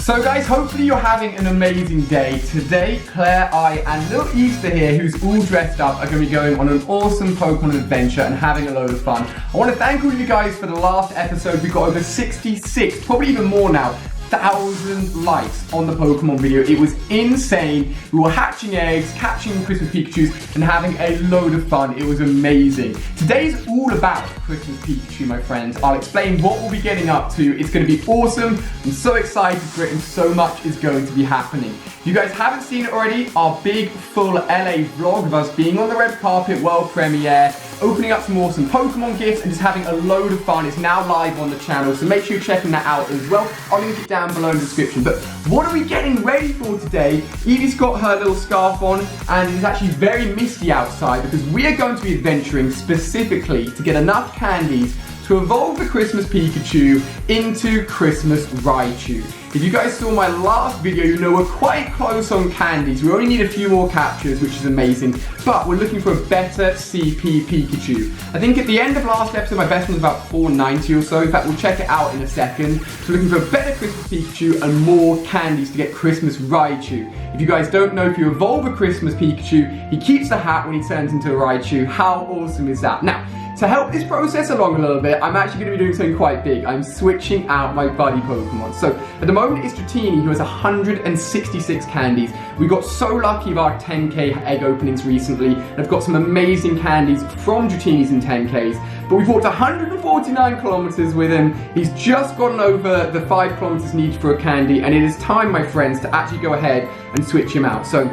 So guys, hopefully you're having an amazing day. Today, Claire, I, and little Easter here, who's all dressed up, are going to be going on an awesome Pokemon adventure and having a load of fun. I want to thank all you guys for the last episode. We've got over 66, probably even more now, 1,000 likes on the Pokemon video. It was insane. We were hatching eggs, catching Christmas Pikachus, and having a load of fun. It was amazing. Today's all about Christmas Pikachu, my friends. I'll explain what we'll be getting up to. It's going to be awesome. I'm so excited for it, and so much is going to be happening. If you guys haven't seen it already, our big full LA vlog of us being on the red carpet world premiere, opening up some awesome Pokemon gifts, and just having a load of fun. It's now live on the channel, so make sure you're checking that out as well. I'll link it down below in the description. But what are we getting ready for today? Evie's got her little scarf on, and it's actually very misty outside because we are going to be adventuring specifically to get enough candies to evolve the Christmas Pikachu into Christmas Raichu. If you guys saw my last video, you know we're quite close on candies. We only need a few more captures, which is amazing, but we're looking for a better CP Pikachu. I think at the end of last episode, my best one was about 490 or so. In fact, we'll check it out in a second. So looking for a better Christmas Pikachu and more candies to get Christmas Raichu. If you guys don't know, if you evolve a Christmas Pikachu, he keeps the hat when he turns into a Raichu. How awesome is that? Now, to help this process along a little bit, I'm actually going to be doing something quite big. I'm switching out my buddy Pokemon. So at the moment it's Dratini, who has 166 candies. We got so lucky with our 10k egg openings recently, and I've got some amazing candies from Dratini's in 10ks. But we've walked 149 kilometers with him. He's just gotten over the 5 kilometers needed for a candy, and it is time, my friends, to actually go ahead and switch him out. So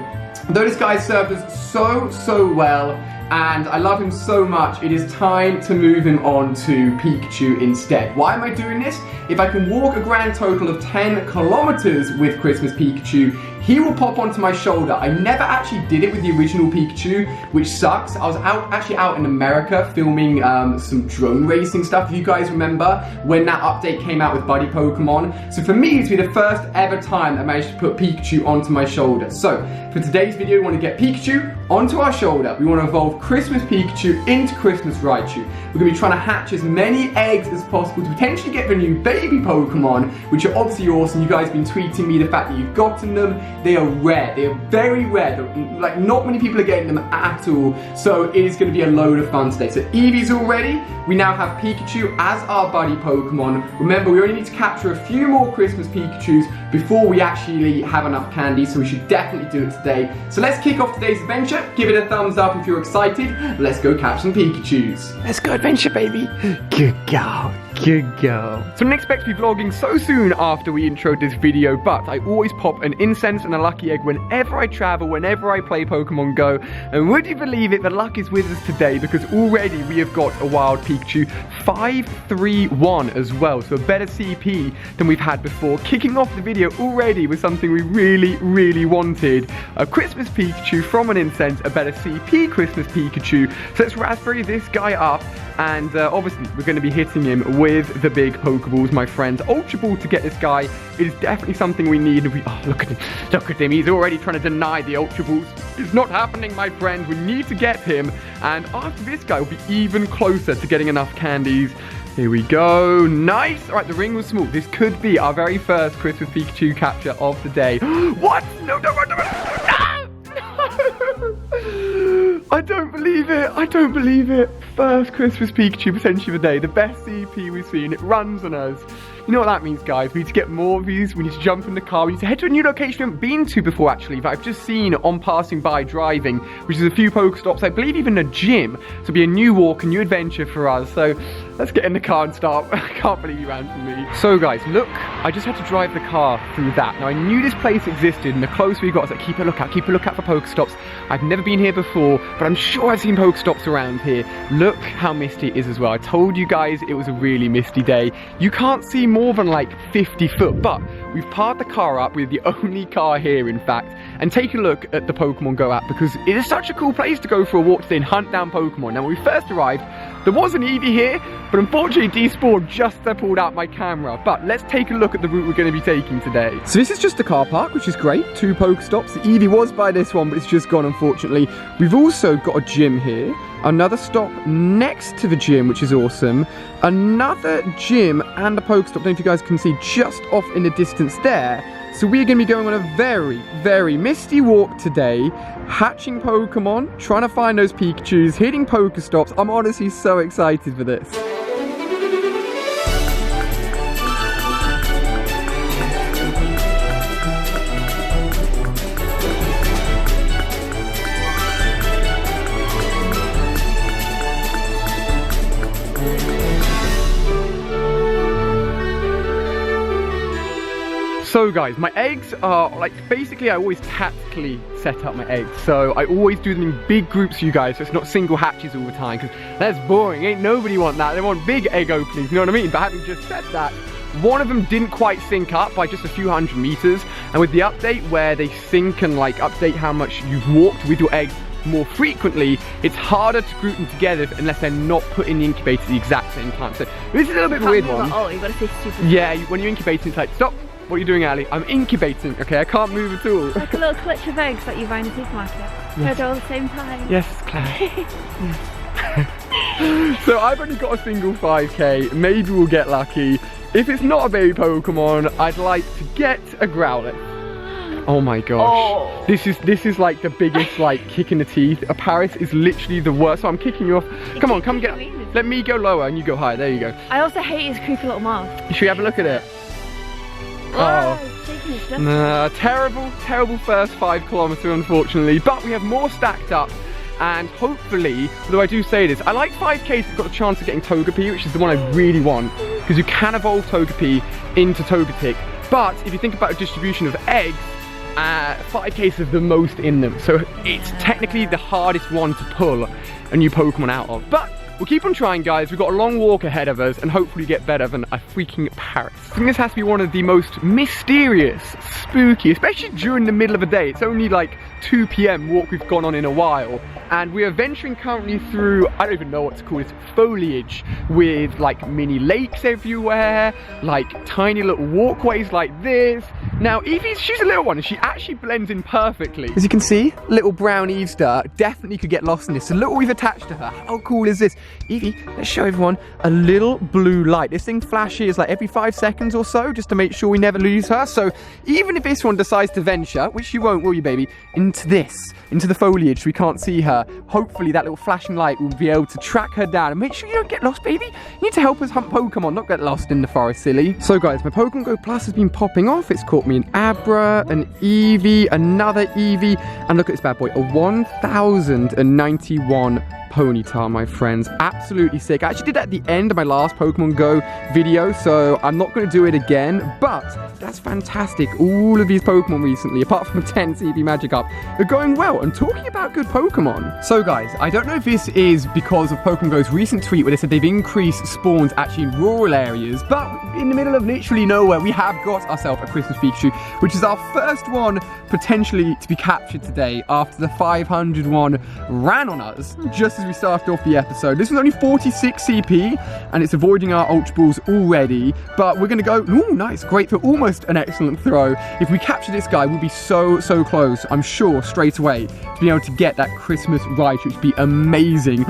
though this guy served us so well, and I love him so much, it is time to move him on to Pikachu instead. Why am I doing this? If I can walk a grand total of 10 kilometers with Christmas Pikachu, he will pop onto my shoulder. I never actually did it with the original Pikachu, which sucks. I was actually out in America filming some drone racing stuff, if you guys remember, when that update came out with Buddy Pokemon. So for me, it's been the first ever time I managed to put Pikachu onto my shoulder. So for today's video, we want to get Pikachu onto our shoulder. We want to evolve Christmas Pikachu into Christmas Raichu. We're going to be trying to hatch as many eggs as possible to potentially get the new baby Pokemon, which are obviously awesome. You guys have been tweeting me the fact that you've gotten them. They are rare. They are very rare. Like, not many people are getting them at all. So it is going to be a load of fun today. So Eevee's all ready. We now have Pikachu as our buddy Pokemon. Remember, we only need to capture a few more Christmas Pikachus before we actually have enough candy, so we should definitely do it today. So let's kick off today's adventure. Give it a thumbs up if you're excited. Let's go catch some Pikachus. Let's go adventure, baby. Good girl. Good girl. So I didn't expect to be vlogging so soon after we introed this video, but I always pop an incense and a lucky egg whenever I travel, whenever I play Pokemon Go. And would you believe it, the luck is with us today, because already we have got a wild Pikachu 531 as well, so a better CP than we've had before. Kicking off the video already with something we really wanted, a Christmas Pikachu from an incense, a better CP Christmas Pikachu. So let's raspberry this guy up, and obviously we're going to be hitting him with the big Pokeballs, my friends. Ultra Ball to get this guy, it is definitely something we need. Oh, look at him, he's already trying to deny the Ultra Balls. It's not happening, my friend. We need to get him, and after this guy we'll be even closer to getting enough candies. Here we go. Nice. All right, the ring was small. This could be our very first Christmas Pikachu capture of the day. What? No. I don't believe it. I don't believe it. First Christmas Pikachu potentially of the day. The best CP we've seen. It runs on us. You know what that means, guys? We need to get more views. We need to jump in the car. We need to head to a new location we haven't been to before, actually, that I've just seen on passing by driving, which is a few Pokestops. I believe even a gym. So it'll be a new walk, a new adventure for us. So let's get in the car and start. I can't believe you ran from me. So, guys, look. I just had to drive the car through that. Now, I knew this place existed, and the closer we got, I was like, keep a lookout for Pokestops. I've never been here before, but I'm sure I've seen Pokestops around here. Look how misty it is as well. I told you guys it was a really misty day. You can't see more than like 50 foot, but we've parked the car up. We're the only car here, in fact, and take a look at the Pokemon Go app, because it is such a cool place to go for a walk today and hunt down Pokemon. Now, when we first arrived, there was an Eevee here, but unfortunately despawned just as I pulled out my camera. But let's take a look at the route we're going to be taking today. So this is just a car park, which is great. 2 Pokestops. The Eevee was by this one, but it's just gone, unfortunately. We've also got a gym here. Another stop next to the gym, which is awesome. Another gym and a Pokestop. I don't know if you guys can see just off in the distance there. So we're going to be going on a very, very misty walk today, hatching Pokemon, trying to find those Pikachus, hitting Pokestops. I'm honestly so excited for this. So guys, my eggs are like, basically I always tactically set up my eggs. So I always do them in big groups for you guys, so it's not single hatches all the time, because that's boring. Ain't nobody want that. They want big egg openings, you know what I mean? But having just said that, one of them didn't quite sync up by just a few hundred meters. And with the update where they sync and like update how much you've walked with your eggs more frequently, it's harder to group them together unless they're not put in the incubator at the exact same time. So this is a little bit of a weird one. Oh, you gotta say super. Yeah, when you're incubating, it's like, stop. What are you doing, Ali? I'm incubating, okay? I can't move at all. Like a little clutch of eggs that you buy in the supermarket. Yes. They're all at the same time. Yes, Claire. Yes. So I've only got a single 5k. Maybe we'll get lucky. If it's not a baby Pokemon, I'd like to get a Growlithe. Oh my gosh. Oh. This is like the biggest like kick in the teeth. A Paris is literally the worst. So I'm kicking you off. Come on, come get. Let me go lower and you go higher. There you go. I also hate his creepy little mouth. Should we have a look at it? Oh, nah, terrible first 5 kilometers, unfortunately. But we have more stacked up, and hopefully, although I do say this, I like 5Ks that got a chance of getting Togepi, which is the one I really want, because you can evolve Togepi into Togetic. But if you think about a distribution of eggs, 5Ks have the most in them, so it's technically the hardest one to pull a new Pokemon out of. But we'll keep on trying, guys. We've got a long walk ahead of us and hopefully get better than a freaking Paris. I think this has to be one of the most mysterious, spooky, especially during the middle of the day. It's only like 2 p.m. walk we've gone on in a while. And we are venturing currently through, I don't even know what to call it, foliage with like mini lakes everywhere, like tiny little walkways like this. Now, Evie's, she's a little one and she actually blends in perfectly. As you can see, little brown Easter definitely could get lost in this. So look what we've attached to her. How cool is this? Evie, let's show everyone a little blue light. This thing flashes like every 5 seconds or so, just to make sure we never lose her. So even if this one decides to venture, which she won't, will you, baby, into the foliage, we can't see her, hopefully that little flashing light will be able to track her down and make sure you don't get lost, baby. You need to help us hunt Pokemon, not get lost in the forest, silly. So guys, my Pokemon Go Plus has been popping off. It's caught me an Abra, an Eevee, another Eevee, and look at this bad boy, a 1091 Ponyta, my friends. Absolutely sick. I actually did that at the end of my last Pokemon Go video, so I'm not going to do it again, but that's fantastic. All of these Pokemon recently, apart from the 10 CB Magic Up, are going well. And talking about good Pokemon. So guys, I don't know if this is because of Pokemon Go's recent tweet where they said they've increased spawns actually in rural areas, but in the middle of literally nowhere, we have got ourselves a Christmas Pikachu, which is our first one potentially to be captured today after the 501 ran on us just as we started off the episode. This was only 46 CP and it's avoiding our Ultra Balls already, but we're going to go, ooh, nice, great for almost an excellent throw. If we capture this guy, we'll be so close, I'm sure, straight away to be able to get that Christmas Raichu, which would be amazing.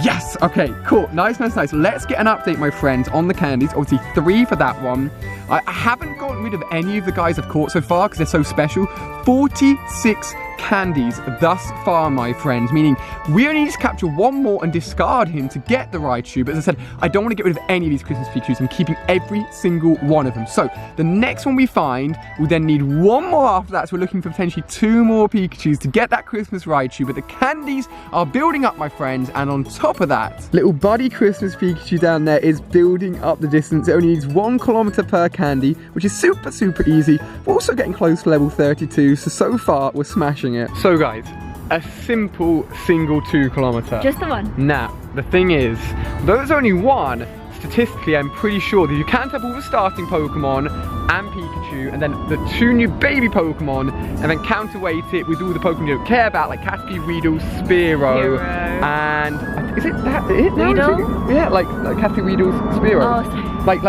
Yes, okay, cool, nice. Let's get an update, my friends, on the candies. Obviously 3 for that one. I haven't gotten rid of any of the guys I've caught so far because they're so special. 46 candies thus far, my friends, meaning we only need to capture one more and discard him to get the Raichu. But as I said, I don't want to get rid of any of these Christmas Pikachus. I'm keeping every single one of them. So the next one we find, we'll then need one more after that. So we're looking for potentially 2 more Pikachus to get that Christmas Raichu. But the candies are building up, my friends, and on top of that, little buddy Christmas Pikachu down there is building up the distance. It only needs 1 kilometer per candy, which is super easy. We're also getting close to level 32, so far we're smashing it. So guys, a simple single 2 kilometer. Just the one. Now, the thing is, though there's only one, statistically I'm pretty sure that you can't have all the starting Pokemon and Pikachu and then the 2 new baby Pokemon and then counterweight it with all the Pokemon you don't care about, like Caterpie, Weedle, Spearow, and is it that it? Weedle? Yeah, like Caterpie, Weedle, Spearow. Oh, like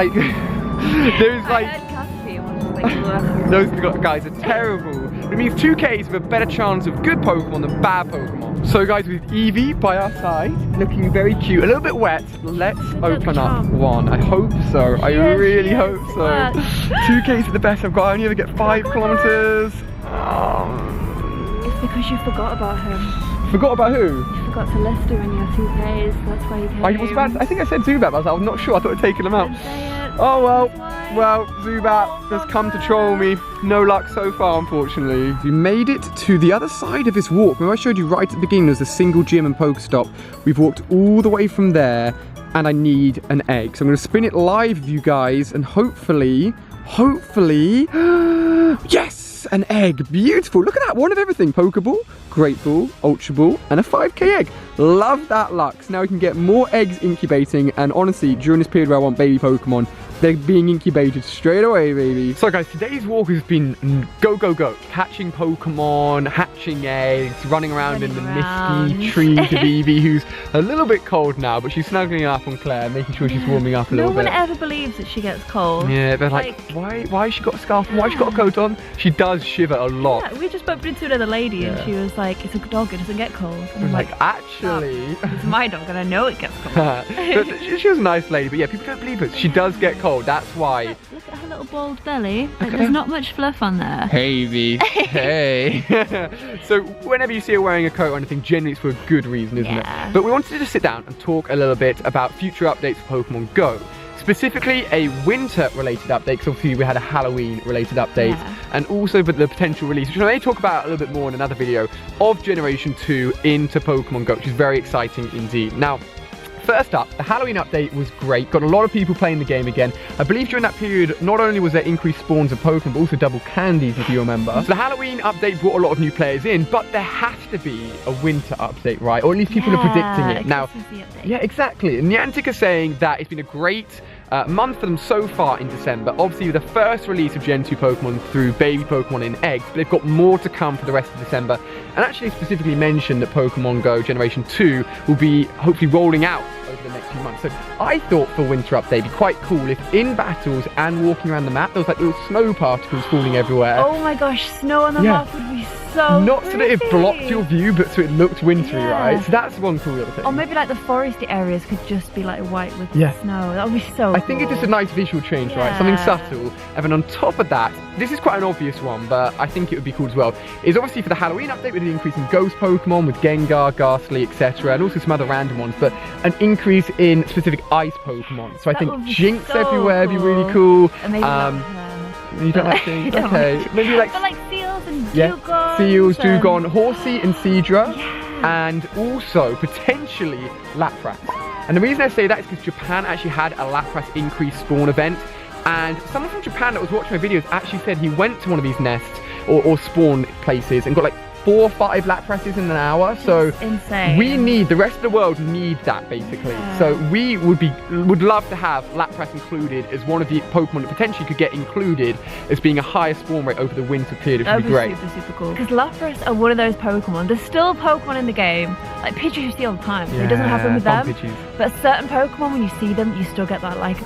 there's like those guys are terrible. It means 2Ks have a better chance of good Pokemon than bad Pokemon. So guys, with Eevee by our side, looking very cute, a little bit wet, let's open up one. I hope so. I really hope so. 2Ks are the best I've got. I only ever get 5 kilometers. It's because you forgot about him. Forgot about who? You forgot to list him in your 2Ks. That's why you came. I was about. I think I said Zubat, but I was not sure. I thought I'd taken him out. Didn't say it. Oh well. That's why. Well, Zubat has come to troll me. No luck so far, unfortunately. We made it to the other side of this walk. Remember I showed you right at the beginning there's a single gym and Pokestop. We've walked all the way from there, and I need an egg. So I'm going to spin it live with you guys, and hopefully, yes, an egg. Beautiful. Look at that. One of everything. Pokeball, Great Ball, Ultra Ball, and a 5K egg. Love that luck. So now we can get more eggs incubating, and honestly, during this period where I want baby Pokemon, they're being incubated straight away, baby. So guys, today's walk has been go, go, go. Catching Pokemon, hatching eggs, running around in the misty trees of Eevee, who's a little bit cold now, but she's snuggling up on Claire, making sure she's warming up a little bit. No one ever believes that she gets cold. Yeah, they're like, why has she got a scarf on? Why has she got a coat on? She does shiver a lot. Yeah, we just bumped into another lady and she was like, it's a dog, it doesn't get cold. And I'm like, actually... Oh, it's my dog and I know it gets cold. But she was a nice lady, but yeah, people don't believe her. She does get cold. That's why. Look at her little bald belly. Like, there's not much fluff on there. Hey, V. Hey. So whenever you see her wearing a coat or anything, generally it's for a good reason, isn't it? But we wanted to just sit down and talk a little bit about future updates for Pokemon Go. Specifically a winter-related update, because obviously we had a Halloween-related update, and also the potential release, which I may talk about a little bit more in another video, of Generation 2 into Pokemon Go, which is very exciting indeed. Now, first up, the Halloween update was great. Got a lot of people playing the game again. I believe during that period, not only was there increased spawns of Pokemon, but also double candies, if you remember. So the Halloween update brought a lot of new players in, but there has to be a winter update, right? Or at least people are predicting it. Now, yeah, exactly. And Niantic are saying that it's been a great month for them so far in December. Obviously, the first release of Gen 2 Pokemon through baby Pokemon in eggs, but they've got more to come for the rest of December. And actually specifically mentioned that Pokemon Go Generation 2 will be hopefully rolling out over the next few months. So I thought for winter update it'd be quite cool if in battles and walking around the map there was like little snow particles falling everywhere. Oh my gosh, snow on the map would be so Not so that it blocked your view, but so it looked wintry, right? So that's one cool little thing. Or maybe like the foresty areas could just be like white with snow. That would be so I think it's just a nice visual change, right? Something subtle. And then on top of that, this is quite an obvious one, but I think it would be cool as well, is obviously for the Halloween update with the increase in ghost Pokemon with Gengar, Ghastly, etc., and also some other random ones, but an increase in specific ice Pokemon. So I think Jinx everywhere would be really cool. You don't like Jinx? Okay. Maybe like seals and Dugong. Seals, Dugong, Horsey and Seadra, and also potentially Lapras. And the reason I say that is because Japan actually had a Lapras increase spawn event, and someone from Japan that was watching my videos actually said he went to one of these nests or spawn places and got like 4 or 5 Laprases in an hour. So insane. We need, the rest of the world need that basically. So we would love to have Lapras included as one of the Pokemon that potentially could get included as being a higher spawn rate over the winter period, which would be great. Super, super cool. Because Lapras are one of those Pokemon. There's still Pokemon in the game, like Pikachu you see all the time. So it doesn't happen with them. But certain Pokemon, when you see them, you still get that like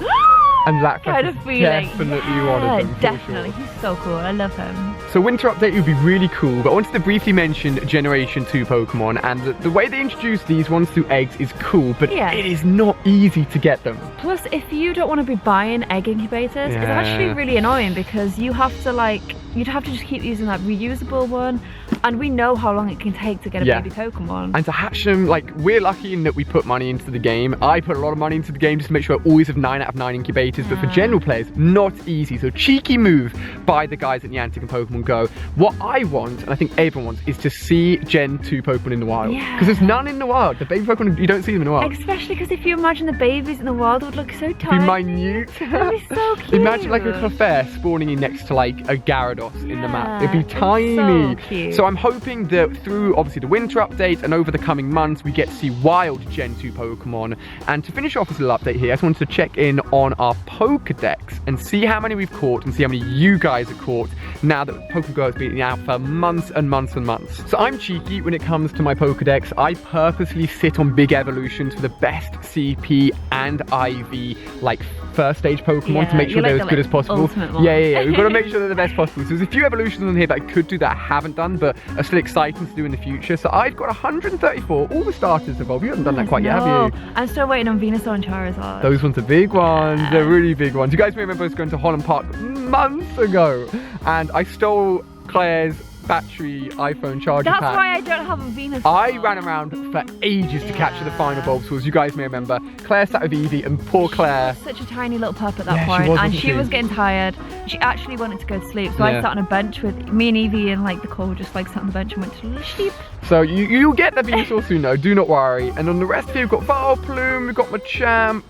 and Lapras kind of feeling. Definitely one of them. Definitely. He's so cool. I love him. So winter update would be really cool, but I wanted to briefly mention Generation 2 Pokemon, and the way they introduce these ones through eggs is cool, but it is not easy to get them. Plus, if you don't want to be buying egg incubators, it's actually really annoying because you have to you'd have to just keep using that reusable one, and we know how long it can take to get a baby Pokemon. And to hatch them, like, we're lucky in that we put money into the game. I put a lot of money into the game just to make sure I always have 9 out of 9 incubators, but for general players, not easy. So cheeky move by the guys at Niantic and Pokemon Go. What I want, and I think everyone wants, is to see Gen 2 Pokemon in the wild. Because there's none in the wild. The baby Pokemon, you don't see them in the wild. Especially because if you imagine the babies in the wild would look so tiny. Be minute. That'd be so cute. Imagine like a Clefairy spawning in next to like a Gyarados in the map. It'd be tiny. So cute. So I'm hoping that through obviously the winter update and over the coming months we get to see wild Gen 2 Pokemon. And to finish off this little update here, I just wanted to check in on our Pokedex and see how many we've caught and see how many you guys have caught now that Pokemon Go has been out for months and months and months. So I'm cheeky when it comes to my Pokedex. I purposely sit on big evolutions for the best CP and IV like first stage Pokemon to make sure they're as good as possible. Yeah. We've got to make sure they're the best possible. So there's a few evolutions on here that I could do that I haven't done, but are still exciting to do in the future. So I've got 134. All the starters evolve. You haven't done that quite yet, have you? I'm still waiting on Venusaur and Charizard. Those ones are big ones. They're really big ones. You guys may remember us going to Holland Park months ago, and I stole Claire's battery iPhone charger pack. That's why I don't have a Venusaur. I ran around for ages to capture the final Bulbasaurs. You guys may remember. Claire sat with Evie, and poor Claire. She was such a tiny little pup at that point, and she was getting tired. She actually wanted to go to sleep, so I sat on a bench with me and Evie, and like the Cole just like sat on the bench and went to sleep. So you'll get the Venusaur soon though, do not worry. And on the rest here, we've got Vileplume, we've got Machamp,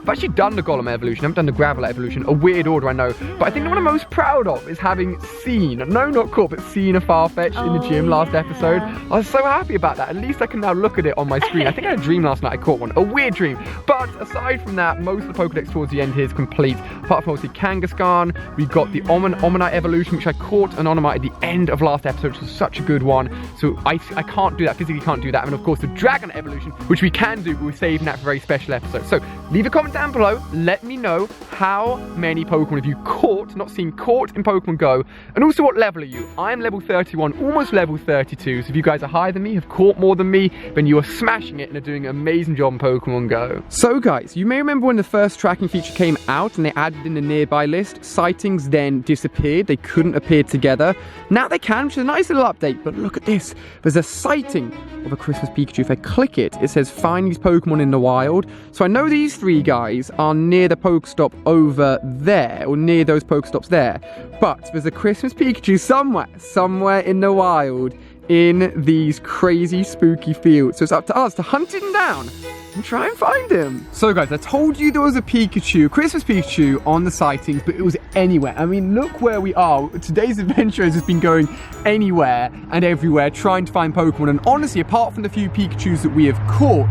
I've actually done the Golem evolution, I haven't done the Graveler evolution, a weird order I know. But I think the one I'm most proud of is having seen, no not caught, but seen a Farfetch in the gym last episode. I was so happy about that. At least I can now look at it on my screen. I think I had a dream last night I caught one, a weird dream. But aside from that, most of the Pokedex towards the end here is complete. Apart from obviously Kangaskhan, we've got the Omanyte evolution, which I caught an Omanyte at the end of last episode, which was such a good one. So I can't do that, physically can't do that. And of course the Dragonite evolution, which we can do, but we're saving that for a very special episode. So leave a comment down below, let me know how many Pokemon have you caught, not seen, caught in Pokemon Go, and also what level are you? I am level 31, almost level 32, so if you guys are higher than me, have caught more than me, then you are smashing it and are doing an amazing job in Pokemon Go. So guys, you may remember when the first tracking feature came out and they added in the nearby list, sightings then disappeared, they couldn't appear together. Now they can, which is a nice little update, but look at this, there's a sighting of a Christmas Pikachu. If I click it, it says find these Pokemon in the wild. So I know these three guys are near the Pokestop over there, or near those Pokestops there, but there's a Christmas Pikachu somewhere in the wild in these crazy spooky fields. So it's up to us to hunt him down and try and find him. So guys, I told you there was a Pikachu, Christmas Pikachu on the sightings, but it was anywhere. I mean, look where we are. Today's adventure has just been going anywhere and everywhere trying to find Pokemon, and honestly, apart from the few Pikachus that we have caught,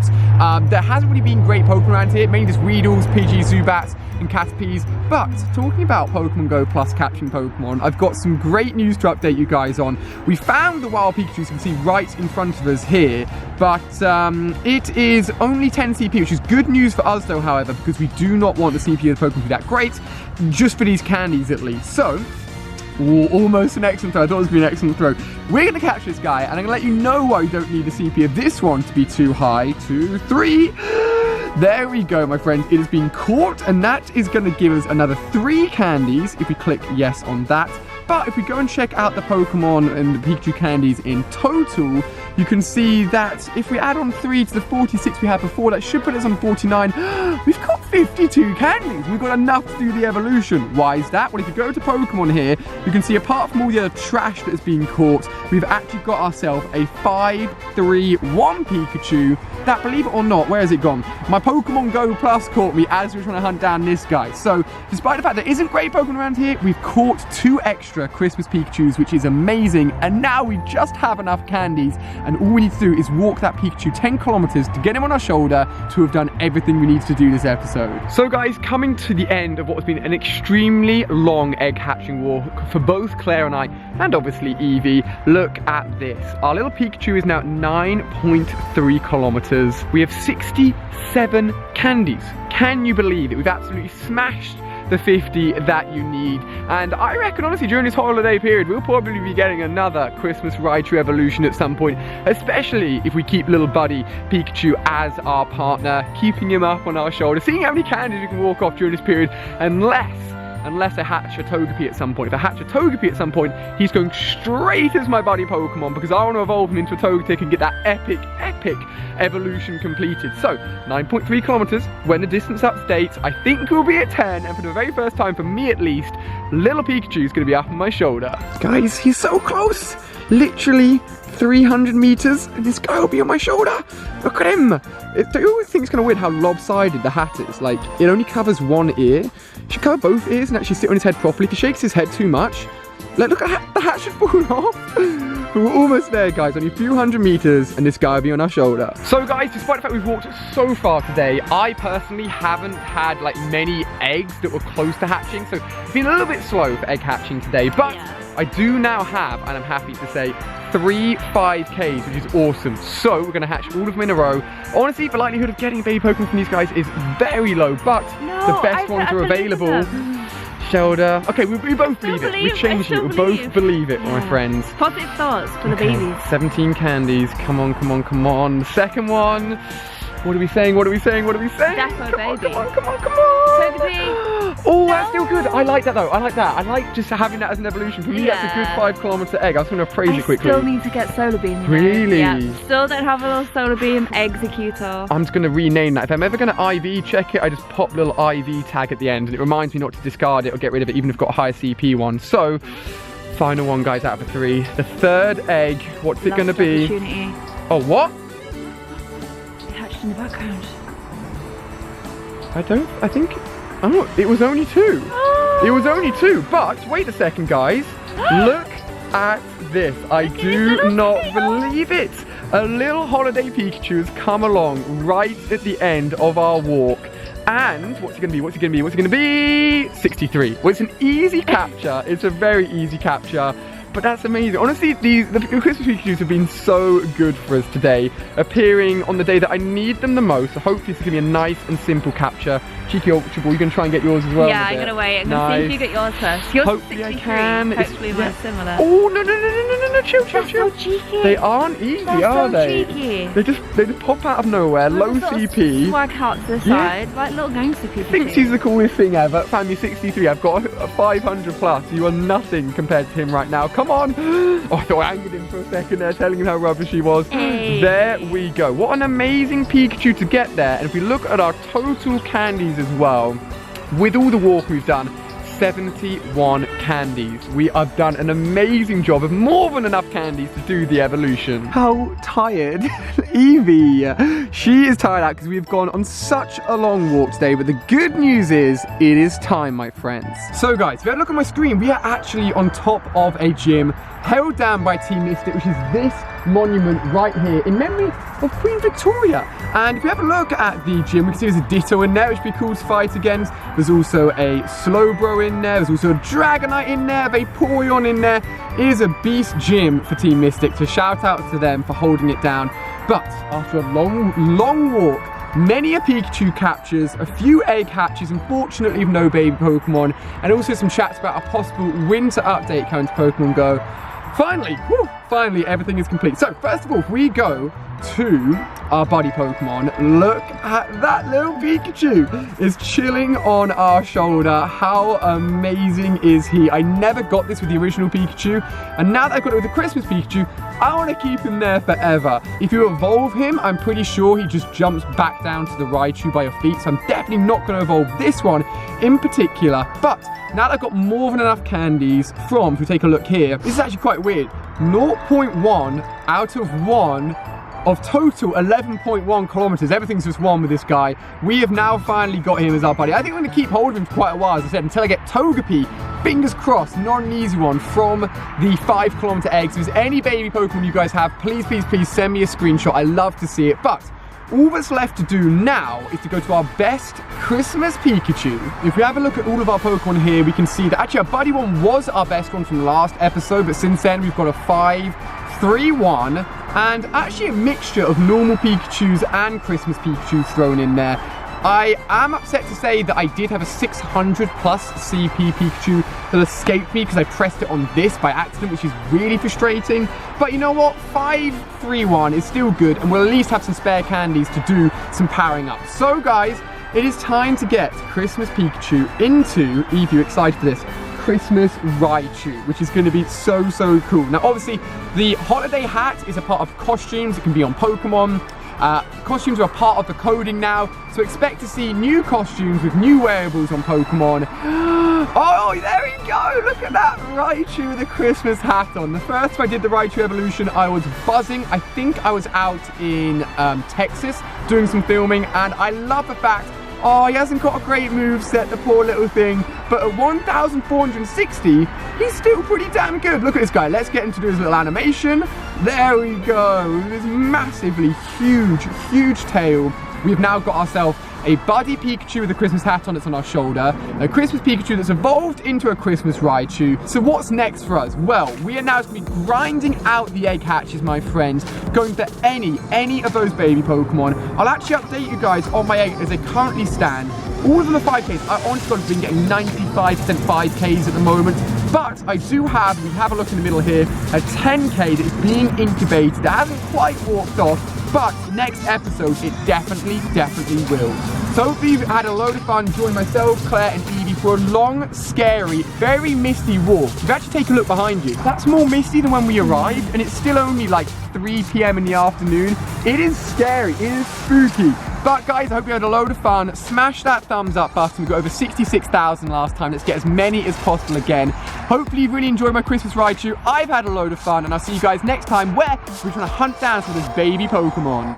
there hasn't really been great Pokemon around here, mainly just Weedles, Pidgeys, Zubats, and Caterpies. But talking about Pokemon Go plus capturing Pokemon, I've got some great news to update you guys on. We found the wild Pikachus you can see right in front of us here, but it is only 10 CP, which is good news for us though, however, because we do not want the CP of the Pokemon to be that great, just for these candies at least. So, almost an excellent throw. I thought it was going to be an excellent throw. We're going to catch this guy, and I'm going to let you know why you don't need the CP of this one to be too high. 2, 3... There we go, my friends. It has been caught, and that is going to give us another 3 candies if we click yes on that. But if we go and check out the Pokemon and the Pikachu candies in total, you can see that if we add on 3 to the 46 we had before, that should put us on 49. We've got 52 candies. We've got enough to do the evolution. Why is that? Well, if you go to Pokemon here, you can see apart from all the other trash that has been caught, we've actually got ourselves a 5-3-1 Pikachu that, believe it or not, where has it gone? My Pokemon Go Plus caught me as we were trying to hunt down this guy. So, despite the fact there isn't great Pokemon around here, we've caught 2 extra Christmas Pikachus, which is amazing. And now we just have enough candies, and all we need to do is walk that Pikachu 10 kilometers to get him on our shoulder to have done everything we need to do this episode. So guys, coming to the end of what has been an extremely long egg hatching walk for both Claire and I, and obviously Evie. Look at this. Our little Pikachu is now 9.3 kilometers. We have 67 candies. Can you believe it? We've absolutely smashed the 50 that you need, and I reckon honestly during this holiday period we'll probably be getting another Christmas Raichu evolution at some point, especially if we keep little buddy Pikachu as our partner, keeping him up on our shoulder, seeing how many candies we can walk off during this period, unless I hatch a Togepi at some point. If I hatch a Togepi at some point, he's going straight as my buddy Pokemon, because I want to evolve him into a Togetic and get that epic evolution completed. So, 9.3 kilometers. When the distance updates, I think we'll be at 10, and for the very first time, for me at least, little Pikachu is going to be up on my shoulder. Guys, he's so close. Literally 300 meters, and this guy will be on my shoulder. Look at him. I always think it's kind of weird how lopsided the hat is. Like, it only covers one ear. It should cover both ears and actually sit on his head properly. If he shakes his head too much, like, look at the hat should fall off. But we're almost there, guys. Only a few hundred meters, and this guy will be on our shoulder. So, guys, despite the fact we've walked so far today, I personally haven't had, like, many eggs that were close to hatching. So, it's been a little bit slow for egg hatching today. But I do now have, and I'm happy to say, 3 5Ks, which is awesome. So we're going to hatch all of them in a row. Honestly, the likelihood of getting a baby Pokemon from these guys is very low, but the best ones are available. Shoulder. Okay, we both believe it. We're changing it. We both believe it, my friends. Positive thoughts for the babies. 17 candies. Come on, come on, come on. The second one. What are we saying? What are we saying? What are we saying? Defo baby. Come on, come on, come on. Togepi. Oh, that's still good. I like that though. I like that. I like just having that as an evolution. For me, that's a good 5-kilometer egg. I was going to praise it quickly. I still need to get Solar Beam. Really? Yeah. Still don't have a little Solar Beam Executor. I'm just going to rename that. If I'm ever going to IV check it, I just pop a little IV tag at the end, and it reminds me not to discard it or get rid of it, even if I've got a higher CP one. So, final one, guys, out of the 3. The third egg. What's it going to be? Oh, what? It hatched in the background. I think, oh, it was only 2. It was only 2, but wait a second, guys. Look at this. I do not believe it. A little holiday Pikachu has come along right at the end of our walk. And what's it going to be? What's it going to be? What's it going to be? 63. Well, it's an easy capture. It's a very easy capture. But that's amazing. Honestly, the Christmas Pikachus have been so good for us today, appearing on the day that I need them the most. So hopefully this is going to be a nice and simple capture. Cheeky Ultra Ball, you going to try and get yours as well? Yeah, I'm going to wait. I'm going to see if you get yours first. Yours hopefully 63. I can. Hopefully mine's similar. Oh, no, chill. So cheeky. They aren't easy, are they? Cheeky. They just pop out of nowhere, low CP. Swag out to the side, like little gangster people. Thinks he's the coolest thing ever. Family 63, I've got a 500 plus. You are nothing compared to him right now. Come on. Oh, I thought I angered him for a second there, telling him how rubbish he was. Hey. There we go. What an amazing Pikachu to get there. And if we look at our total candies as well, with all the walk we've done, 71 candies. We have done an amazing job of more than enough candies to do the evolution. How tired Eevee. She is tired out because we've gone on such a long walk today, but the good news is it is time, my friends. So guys, if you have a look at my screen, we are actually on top of a gym held down by Team Mystic, which is this monument right here in memory of Queen Victoria. And if you have a look at the gym, we can see there's a Ditto in there, which would be cool to fight against. There's also a Slowbro in there. There's also a Dragonite in there, a Vaporeon in there. It is a beast gym for Team Mystic, so shout out to them for holding it down. But after a long walk, many a Pikachu captures, a few egg hatches, unfortunately with no baby Pokemon, and also some chats about a possible winter update coming to Pokemon Go. Finally, everything is complete. So, first of all, if we go to our buddy Pokemon, look at that little Pikachu. Is chilling on our shoulder. How amazing is he? I never got this with the original Pikachu, and now that I've got it with the Christmas Pikachu, I want to keep him there forever. If you evolve him, I'm pretty sure he just jumps back down to the Raichu by your feet, so I'm definitely not going to evolve this one in particular. But now that I've got more than enough candies from, if we take a look here, this is actually quite weird. 0.1 out of 1 of total 11.1 kilometers. Everything's just 1 with this guy. We have now finally got him as our buddy. I think I'm going to keep hold of him for quite a while, as I said, until I get Togepi. Fingers crossed, not an easy one, from the 5-kilometer eggs. If there's any baby Pokemon you guys have, please send me a screenshot. I love to see it. But all that's left to do now is to go to our best Christmas Pikachu. If we have a look at all of our Pokemon here, we can see that actually our buddy one was our best one from last episode, but since then we've got a 5-3-1 and actually a mixture of normal Pikachus and Christmas Pikachus thrown in there. I am upset to say that I did have a 600 plus CP Pikachu that escaped me because I pressed it on this by accident, which is really frustrating. But you know what? 5-3-1 is still good, and we'll at least have some spare candies to do some powering up. So guys, it is time to get Christmas Pikachu into, if you're excited for this, Christmas Raichu, which is going to be so cool. Now obviously the holiday hat is a part of costumes. It can be on Pokemon. Costumes are a part of the coding now, so expect to see new costumes with new wearables on Pokemon. Oh, there we go! Look at that Raichu with a Christmas hat on. The first time I did the Raichu evolution, I was buzzing. I think I was out in Texas doing some filming, and I love the fact, oh, he hasn't got a great moveset, the poor little thing, but at 1,460, he's still pretty damn good. Look at this guy. Let's get him to do his little animation. There we go. This massively huge tail. We've now got ourselves a buddy Pikachu with a Christmas hat on that's on our shoulder, a Christmas Pikachu that's evolved into a Christmas Raichu. So what's next for us? Well, we are now going to be grinding out the egg hatches, my friends, going for any of those baby Pokemon. I'll actually update you guys on my egg as they currently stand. All of them are 5Ks. I honestly have been getting 95% 5Ks at the moment. But I do have, we have a look in the middle here, a 10K that is being incubated that hasn't quite walked off, but next episode it definitely will. So hopefully you've had a load of fun joining myself, Claire and Evie for a long, scary, very misty walk. If you actually take a look behind you, that's more misty than when we arrived, and it's still only like 3 p.m. in the afternoon. It is scary, it is spooky. But guys, I hope you had a load of fun. Smash that thumbs up button. We got over 66,000 last time. Let's get as many as possible again. Hopefully you've really enjoyed my Christmas Raichu. I've had a load of fun, and I'll see you guys next time where we're trying to hunt down some of those baby Pokemon.